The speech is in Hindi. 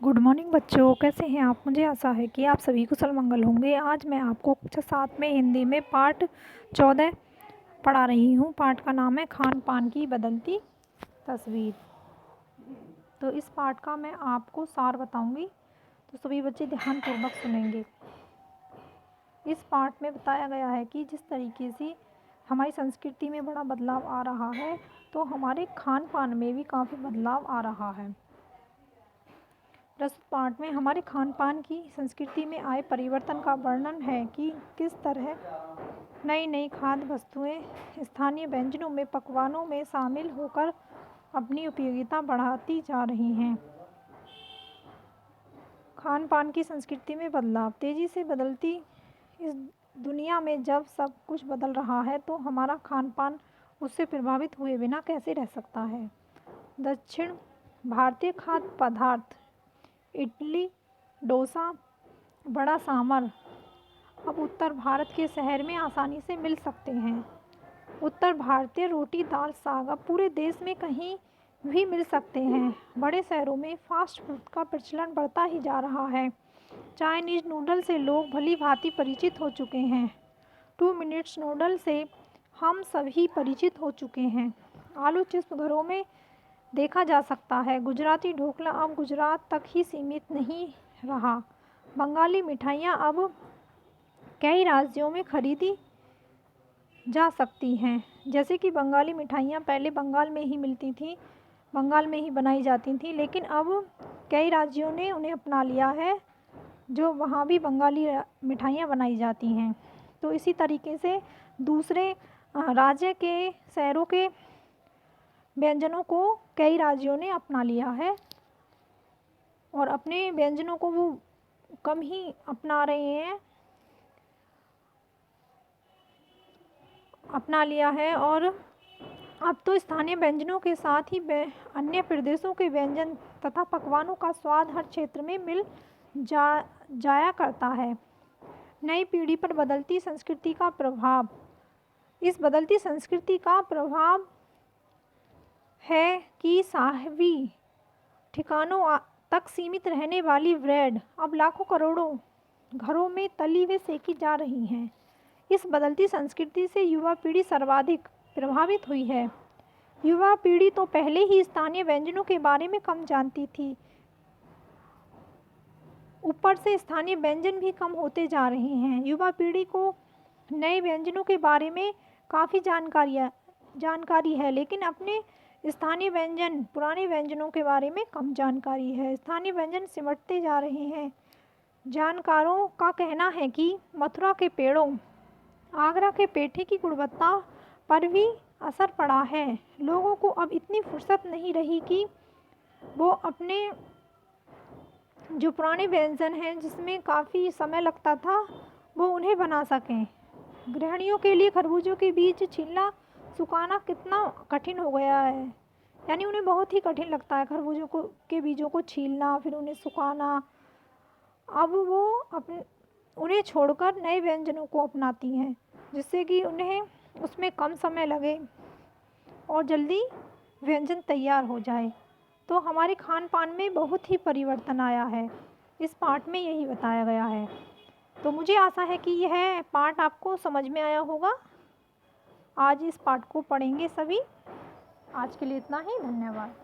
गुड मॉर्निंग बच्चों, कैसे हैं आप। मुझे आशा है कि आप सभी कुशल मंगल होंगे। आज मैं आपको कक्षा 7 में हिंदी में पाठ 14 पढ़ा रही हूँ। पाठ का नाम है खान पान की बदलती तस्वीर। तो इस पाठ का मैं आपको सार बताऊंगी, तो सभी बच्चे ध्यानपूर्वक सुनेंगे। इस पाठ में बताया गया है कि जिस तरीके से हमारी संस्कृति में बड़ा बदलाव आ रहा है, तो हमारे खान पान में भी काफ़ी बदलाव आ रहा है। प्रस्तुत पाठ में हमारे खान पान की संस्कृति में आए परिवर्तन का वर्णन है कि किस तरह नई नई खाद्य वस्तुएं स्थानीय व्यंजनों में पकवानों में शामिल होकर अपनी उपयोगिता बढ़ाती जा रही हैं। खान पान की संस्कृति में बदलाव। तेज़ी से बदलती इस दुनिया में जब सब कुछ बदल रहा है, तो हमारा खान पान उससे प्रभावित हुए बिना कैसे रह सकता है। दक्षिण भारतीय खाद्य पदार्थ इडली, डोसा, बड़ा सांभर अब उत्तर भारत के शहर में आसानी से मिल सकते हैं। उत्तर भारतीय रोटी दाल साग अब पूरे देश में कहीं भी मिल सकते हैं। बड़े शहरों में फास्ट फूड का प्रचलन बढ़ता ही जा रहा है। चाइनीज नूडल से लोग भली भांति परिचित हो चुके हैं। 2 मिनट्स नूडल से हम सभी परिचित हो चुके हैं। आलू चिप्स घरों में देखा जा सकता है। गुजराती ढोकला अब गुजरात तक ही सीमित नहीं रहा। बंगाली मिठाइयाँ अब कई राज्यों में खरीदी जा सकती हैं। जैसे कि बंगाली मिठाइयाँ पहले बंगाल में ही मिलती थी, बंगाल में ही बनाई जाती थी, लेकिन अब कई राज्यों ने उन्हें अपना लिया है, जो वहाँ भी बंगाली मिठाइयाँ बनाई जाती हैं। तो इसी तरीके से दूसरे राज्य के शहरों के व्यंजनों को कई राज्यों ने अपना लिया है और अपने व्यंजनों को वो कम ही अपना रहे हैं, अपना लिया है। और अब तो स्थानीय व्यंजनों के साथ ही अन्य प्रदेशों के व्यंजन तथा पकवानों का स्वाद हर क्षेत्र में मिल जाया करता है। नई पीढ़ी पर बदलती संस्कृति का प्रभाव। इस बदलती संस्कृति का प्रभाव है कि साहवी ठिकानों तक सीमित रहने वाली ब्रेड अब लाखों करोड़ों घरों में तली व सेकी जा रही हैं। इस बदलती संस्कृति से युवा पीढ़ी सर्वाधिक प्रभावित हुई है। युवा पीढ़ी तो पहले ही स्थानीय व्यंजनों के बारे में कम जानती थी, ऊपर से स्थानीय व्यंजन भी कम होते जा रहे हैं। युवा पीढ़ी को नए व्यंजनों के बारे में काफ़ी जानकारी है, लेकिन अपने स्थानीय व्यंजन पुराने व्यंजनों के बारे में कम जानकारी है। स्थानीय व्यंजन सिमटते जा रहे हैं। जानकारों का कहना है कि मथुरा के पेड़ों, आगरा के पेठे की गुणवत्ता पर भी असर पड़ा है। लोगों को अब इतनी फुर्सत नहीं रही कि वो अपने जो पुराने व्यंजन हैं जिसमें काफ़ी समय लगता था, वो उन्हें बना सकें। गृहिणियों के लिए खरबूजों के बीज छीलना सुखाना कितना कठिन हो गया है, यानी उन्हें बहुत ही कठिन लगता है खरबूजों के बीजों को छीलना, फिर उन्हें सुखाना। अब वो उन्हें छोड़कर नए व्यंजनों को अपनाती हैं, जिससे कि उन्हें उसमें कम समय लगे और जल्दी व्यंजन तैयार हो जाए। तो हमारे खान पान में बहुत ही परिवर्तन आया है। इस पाठ में यही बताया गया है। तो मुझे आशा है कि यह पाठ आपको समझ में आया होगा। आज इस पाठ को पढ़ेंगे सभी। आज के लिए इतना ही। धन्यवाद।